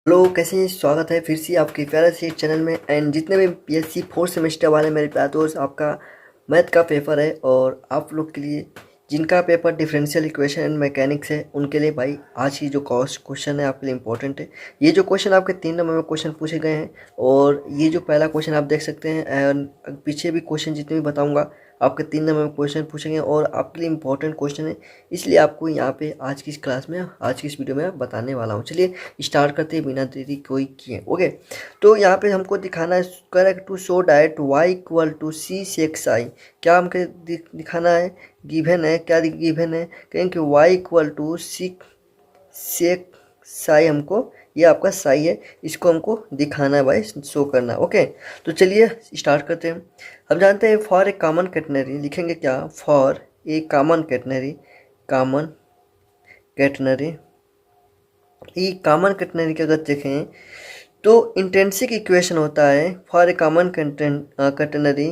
Hello, कैसे हैं? स्वागत है फिर से आपके प्यारे से चैनल में। एंड जितने भी पीएससी फोर्थ सेमेस्टर वाले मेरे प्यारे दोस्त, आपका मैथ का पेपर है और आप लोग के लिए जिनका paper differential equation and mechanics है उनके लिए भाई आज की जो क्वेश्चन है आपके लिए इंपॉर्टेंट है। ये जो क्वेश्चन आपके 3 नंबर में क्वेश्चन पूछे गए हैं और ये जो पहला क्वेश्चन आप देख सकते हैं एंड पीछे भी क्वेश्चन जितने भी बताऊँगा आपके 3 नंबर में क्वेश्चन पूछेंगे और आपके लिए इंपॉर्टेंट क्वेश्चन है, इसलिए आपको यहाँ पे आज की इस क्लास में आज की इस वीडियो में बताने वाला हूँ। चलिए स्टार्ट करते हैं बिना देरी कोई किए। ओके, तो यहाँ पे हमको दिखाना है correct to show that y equal to C sec psi. क्या हमको दिखाना है? गिवन है। क्या गिवन है? कहेंगे कि y equal to C sec Sai, हमको ये आपका साई है, इसको हमको दिखाना है भाई, शो करना है। ओके, तो चलिए स्टार्ट करते हैं। हम जानते हैं फॉर ए कॉमन कैटनरी लिखेंगे क्या? For a common catenary, common catenary, ये कॉमन कैटनरी की अगर देखें तो इंट्रिंसिक इक्वेशन होता है for a common catenary.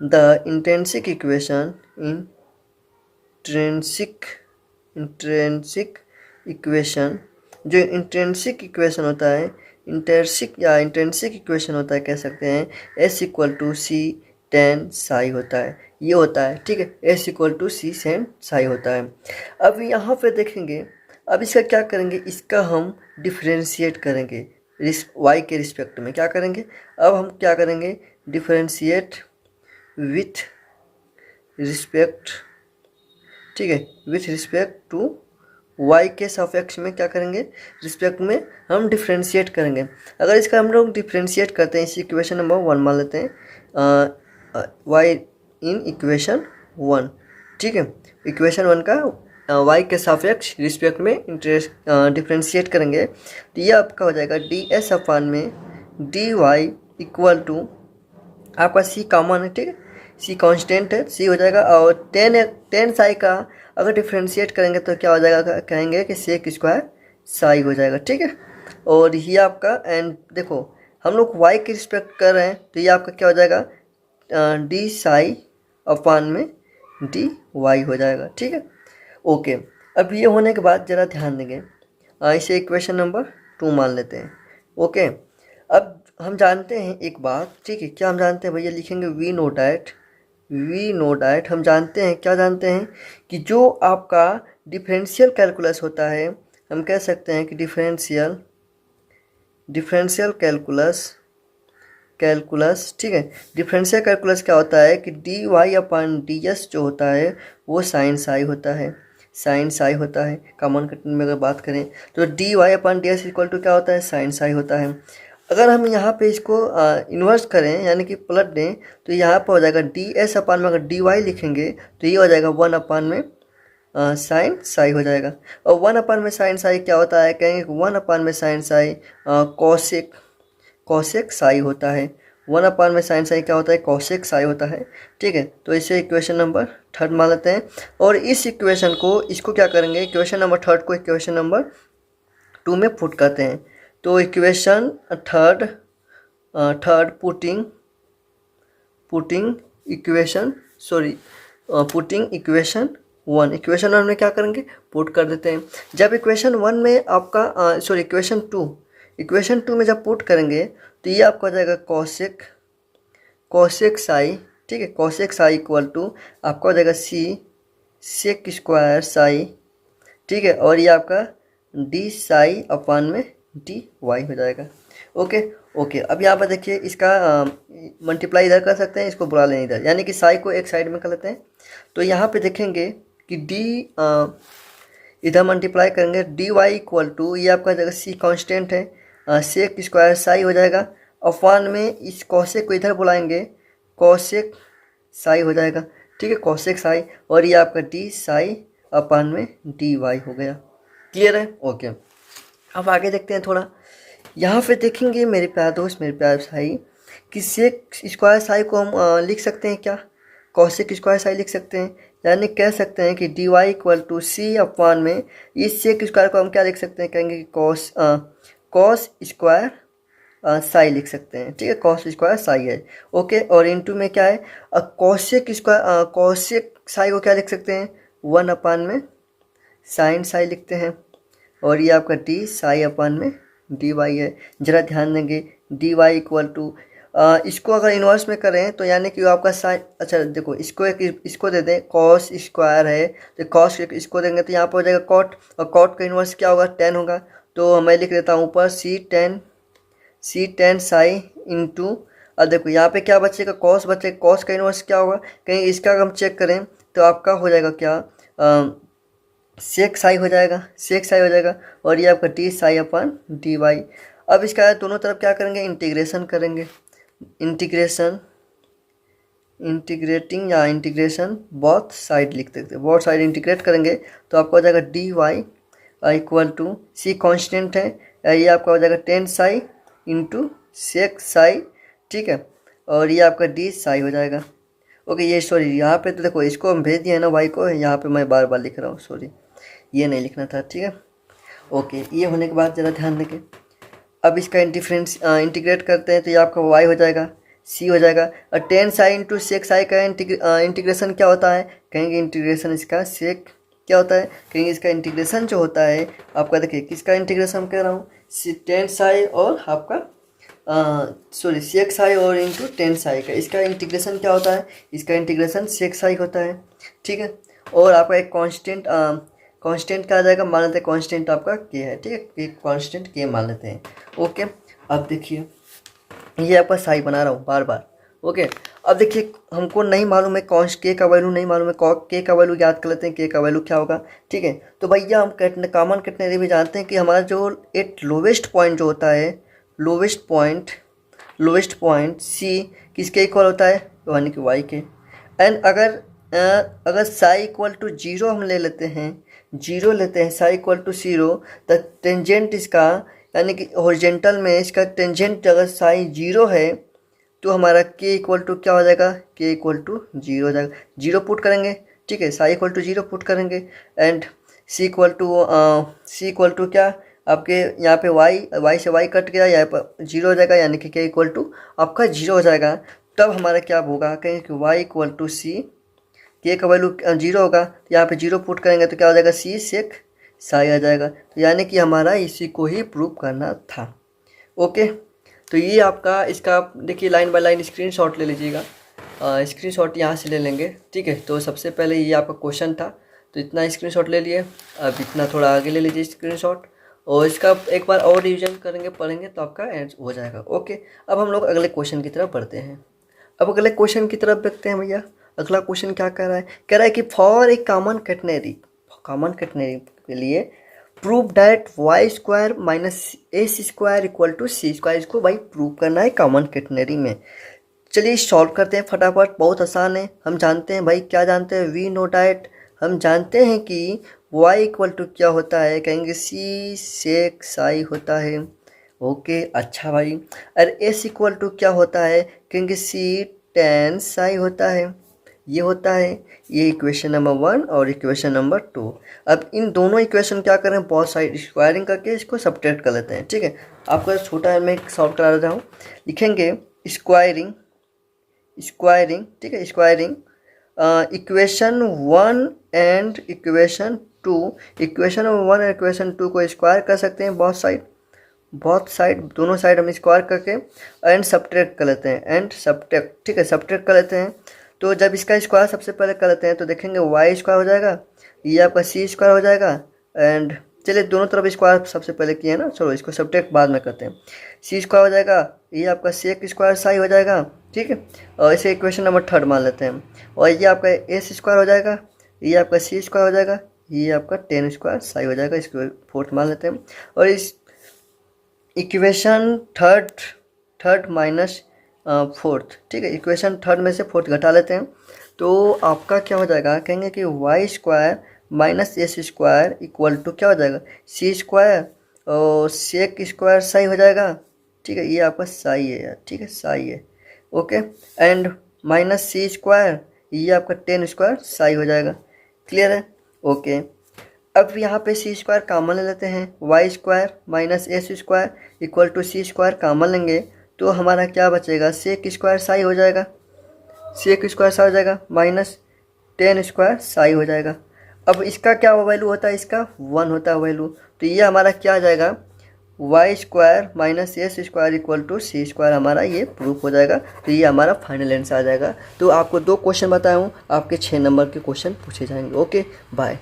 The intrinsic equation intrinsic equation, जो इंट्रिंसिक इक्वेशन होता है, इंट्रिंसिक इक्वेशन होता है, कह सकते हैं S equal to C tan psi होता है। ये होता है, ठीक है, S equal to C sin psi होता है। अब यहाँ पे देखेंगे, अब इसका क्या करेंगे? इसका हम डिफरेंशिएट करेंगे वाई के रिस्पेक्ट में। क्या करेंगे? अब हम क्या करेंगे? डिफरेंशिएट विथ रिस्पेक्ट, ठीक है, विथ रिस्पेक्ट टू वाई के सापेक्ष में क्या करेंगे? रिस्पेक्ट में हम डिफरेंशिएट करेंगे। अगर इसका हम लोग डिफरेंशिएट करते हैं, इसी इक्वेशन नंबर 1 मान लेते हैं, वाई इन इक्वेशन 1, ठीक है, इक्वेशन 1 का y के सापेक्ष रिस्पेक्ट में डिफरेंशिएट करेंगे तो ये आपका हो जाएगा डी एस अपान में डी वाई इक्वल टू आपका c कॉमन है, ठीक है, c कांस्टेंट है, c हो जाएगा। और टेन साई का अगर डिफरेंशिएट करेंगे तो क्या हो जाएगा? कहेंगे कि सेक स्क्वायर साई हो जाएगा, ठीक है। और ये आपका, एंड देखो हम लोग y के रिस्पेक्ट कर रहे हैं तो ये आपका क्या हो जाएगा? डी साई अपान में डी वाई हो जाएगा, ठीक है। ओके, अब ये होने के बाद ज़रा ध्यान देंगे, इसे इक्वेशन नंबर 2 मान लेते हैं। ओके, अब हम जानते हैं एक बात, ठीक है, क्या हम जानते हैं भैया? लिखेंगे वी नो डैट हम जानते हैं, क्या जानते हैं कि जो आपका डिफरेंशियल कैलकुलस होता है, हम कह सकते हैं कि डिफरेंशियल कैलकुलस, ठीक है, डिफरेंशियल कैलकुलस क्या होता है कि D Y upon D S जो होता है वो साइन साई होता है, साइन साई होता है। कॉमन कटन में अगर बात करें तो D Y upon D S equal to क्या होता है? साइन साई होता है। अगर हम यहाँ पे इसको इन्वर्स करें यानी कि पलट दें तो यहाँ पर हो जाएगा डी एस अपान में अगर डी वाई लिखेंगे तो ये हो जाएगा 1 अपान में साइन साई हो जाएगा। और 1 अपान में साइन साई क्या होता है? कहेंगे 1 अपान में साइन साई कॉसेक साई होता है। 1 अपान में साइन साई क्या होता है? कॉसेक साई होता है, ठीक है। तो इसे इक्वेशन नंबर 3 मान लेते हैं और इस इक्वेशन को, इसको क्या करेंगे? इक्वेशन नंबर 3 को इक्वेशन नंबर 2 में पुट करते हैं। तो equation third putting equation 1, equation 1 में क्या करेंगे? पुट कर देते हैं। जब इक्वेशन 1 में आपका इक्वेशन 2 में जब पुट करेंगे तो ये आपका हो जाएगा कॉसेक साई, ठीक है, कॉसेक साई इक्वल टू आपका हो जाएगा सी सेक स्क्वायर साई, ठीक है, और ये आपका डी साई अपान में डी वाई हो जाएगा। ओके, अब यहाँ पर देखिए इसका मल्टीप्लाई इधर कर सकते हैं, इसको बुला लें इधर, यानी कि साई को एक साइड में कर लेते हैं। तो यहाँ पे देखेंगे कि डी इधर मल्टीप्लाई करेंगे, डी वाई इक्वल टू ये आपका जगह सी कांस्टेंट है, सेक स्क्वायर साई हो जाएगा। अपान में इस कॉसेक को इधर बुलाएंगे, कॉसेक साई हो जाएगा, ठीक है, कॉसेक साई, और ये आपका डी साई अपान में डी वाई हो गया। क्लियर है? ओके, अब आगे देखते हैं थोड़ा। यहाँ पे देखेंगे मेरे प्यारे दोस्त, मेरे प्यारे भाई, कि सेक स्क्वायर साई को हम लिख सकते हैं क्या? कॉसेक स्क्वायर साई लिख सकते हैं, यानी कह सकते हैं कि डी वाई इक्वल टू सी अपान में इस सेक स्क्वायर को हम क्या लिख सकते हैं? कहेंगे कि कॉस स्क्वायर साई लिख सकते हैं, ठीक है, कॉस स्क्वायर साई है। ओके, और इनटू में क्या है? कॉसेक साई को क्या लिख सकते हैं? 1 अपान में साइन साई लिखते हैं, और ये आपका डी साई अपान में डी वाई है। ज़रा ध्यान देंगे, डी वाई इक्वल टू, इसको अगर इन्वर्स में करें तो यानी कि आपका साइन, अच्छा देखो इसको एक इसको दे दें, कॉस स्क्वायर है तो कॉस इसको देंगे तो यहाँ पर हो जाएगा कॉट, और कॉट का इन्वर्स क्या होगा, टेन होगा। तो मैं लिख देता हूँ ऊपर सी टेन साई इंटू, अब देखो यहाँ पे क्या बचेगा, कॉस बचेगा। कॉस का इन्वर्स क्या होगा, कहीं इसका अगर हम चेक करें तो आपका हो जाएगा क्या, सेक साई हो जाएगा, सेक साई हो जाएगा, और ये आपका डी साई अपन डी वाई। अब इसका दोनों तरफ क्या करेंगे, इंटीग्रेशन करेंगे, इंटीग्रेटिंग या इंटीग्रेशन बोथ साइड लिख सकते हैं, बोथ साइड इंटीग्रेट करेंगे तो आपका हो जाएगा D Y equal to, C constant है, ये आपका हो जाएगा tan psi into sec psi, ठीक है, और ये आपका डी साई हो जाएगा। ओके, ये सॉरी यहाँ पे तो देखो इसको हम भेज दिए हैं ना वाई को, यहाँ पे मैं बार बार लिख रहा हूँ, सॉरी ये नहीं लिखना था, ठीक है। ओके, ये होने के बाद ज़रा ध्यान देंगे, अब इसका इंटीग्रेट करते हैं तो ये आपका वाई हो जाएगा, सी हो जाएगा, और tan psi into sec psi का इंटीग्रेशन क्या होता है, कहेंगे इंटीग्रेशन इसका सेक क्या होता है, कहेंगे इसका इंटीग्रेशन जो होता है आपका, देखिए किसका इंटीग्रेशन कह रहा हूँ, टेन साई और आपका सॉरी सेक साई और इंटू टेन साई का, इसका इंटीग्रेशन क्या होता है, इसका इंटीग्रेशन सेक साई होता है, ठीक है। और आपका एक कांस्टेंट क्या आ जाएगा, मान लेते हैं कांस्टेंट आपका के है, ठीक है, एक कांस्टेंट के मान लेते हैं। ओके, अब देखिए ये आपका साई बना रहा हूँ बार बार। ओके, अब देखिए हमको नहीं मालूम है के का वैल्यू नहीं मालूम है, के का वैल्यू याद कर लेते हैं, के का वैल्यू क्या होगा, ठीक है। तो भैया हम कॉमन कैटेनरी भी जानते हैं कि हमारा जो एट लोवेस्ट पॉइंट जो होता है, लोवेस्ट पॉइंट सी किसके इक्वल होता है, यानी कि वाई के। एंड अगर साई इक्वल टू जीरो हम ले लेते हैं, जीरो लेते हैं, साई इक्वल टू जीरो, तो टेंजेंट इसका यानी कि हॉरिजेंटल में इसका टेंजेंट अगर साई जीरो है तो हमारा के इक्वल टू क्या हो जाएगा, के इक्वल टू जीरो हो जाएगा, जीरो पुट करेंगे, ठीक है, psi equal to zero put करेंगे, एंड सी इक्वल टू क्या आपके यहाँ पे वाई से वाई कट गया, यहाँ पर जीरो हो जाएगा, यानी कि के इक्वल टू आपका जीरो हो जाएगा। तब हमारा क्या होगा, कहेंगे कि वाई इक्वल टू सी, के का वैल्यू जीरो होगा तो यहाँ पे जीरो पुट करेंगे तो क्या हो जाएगा, सी सेक साई आ जाएगा। तो यानी कि हमारा इसी को ही प्रूव करना था। ओके, तो ये आपका इसका देखिए लाइन बाय लाइन स्क्रीनशॉट ले लीजिएगा, स्क्रीनशॉट यहाँ से ले लेंगे, ठीक है। तो सबसे पहले ये आपका क्वेश्चन था, तो इतना स्क्रीनशॉट ले लिए, अब इतना थोड़ा आगे ले लीजिए स्क्रीनशॉट, और इसका एक बार और रिविजन करेंगे, पढ़ेंगे तो आपका एंड हो जाएगा। ओके, अब हम लोग अगले क्वेश्चन की तरफ बढ़ते हैं। अब अगले क्वेश्चन की तरफ देखते हैं भैया, अगला क्वेश्चन क्या कह रहा है, कह रहा है कि फॉर ए कॉमन कैटेनरी के लिए prove that Y square minus S square equal to C square, इसको भाई प्रूव करना है कॉमन कैटेनरी में। चलिए सॉल्व करते हैं फटाफट, बहुत आसान है। हम जानते हैं भाई, क्या जानते हैं, वी नो डैट, हम जानते हैं कि y इक्वल टू क्या होता है, कहेंगे सी सेक साई होता है। ओके, अच्छा भाई, और s इक्वल टू क्या होता है, कहेंगे सी टेन साई होता है, ये होता है। ये इक्वेशन नंबर 1 और इक्वेशन नंबर 2। अब इन दोनों इक्वेशन क्या करें, बहुत साइड स्क्वायरिंग करके इसको सब्ट्रैक्ट कर लेते हैं, ठीक है। आपका छोटा है, मैं सॉल्व करा रहा हूँ, लिखेंगे स्क्वायरिंग, ठीक है, squaring equation 1 and equation 2, equation 1 और इक्वेशन 2 को स्क्वायर कर सकते हैं, बहुत साइड दोनों साइड हम स्क्वायर करके एंड सब्ट्रैक्ट कर लेते हैं, एंड सब्ट्रैक्ट, ठीक है, सब्ट्रैक्ट कर लेते हैं। तो जब इसका स्क्वायर सबसे पहले कर लेते हैं तो देखेंगे वाई स्क्वायर हो जाएगा, ये आपका सी स्क्वायर हो जाएगा, एंड चलिए दोनों तरफ स्क्वायर सबसे पहले किए ना, चलो इसको सब्ट्रैक्ट बाद में करते हैं। सी स्क्वायर हो जाएगा, ये आपका सेक स्क्वायर साई हो जाएगा, ठीक है, और इसे इक्वेशन नंबर 3 मान लेते हैं। और ये आपका एस स्क्वायर हो जाएगा, ये आपका सी स्क्वायर हो जाएगा, ये आपका टेन स्क्वायर साई हो जाएगा, इसको 4th मान लेते हैं। और इस इक्वेशन थर्ड माइनस 4th, ठीक है, इक्वेशन 3 में से 4th घटा लेते हैं तो आपका क्या हो जाएगा, कहेंगे कि Y square minus S square equal to क्या हो जाएगा, सी स्क्वायर और सेक स्क्वायर साई हो जाएगा, ठीक है, ये आपका साई है यार, ठीक है, साई है। Okay, and minus C square, ये आपका टेन स्क्वायर साई हो जाएगा, क्लियर है। ओके, अब यहाँ पे सी स्क्वायर कॉमन ले लेते हैं, Y square minus S square equal to C square common लेंगे तो हमारा क्या बचेगा, सेक स्क्वायर साई हो जाएगा, सेक स्क्वायर साई हो जाएगा, माइनस टेन स्क्वायर साई हो जाएगा। अब इसका क्या वैल्यू होता है, इसका 1 होता है वैल्यू, तो ये हमारा क्या आ जाएगा, Y square minus S square equal to C square हमारा ये प्रूफ हो जाएगा। तो ये हमारा फाइनल आंसर आ जाएगा। तो आपको 2 क्वेश्चन बताया हूँ, आपके 6 नंबर के क्वेश्चन पूछे जाएंगे। Okay bye.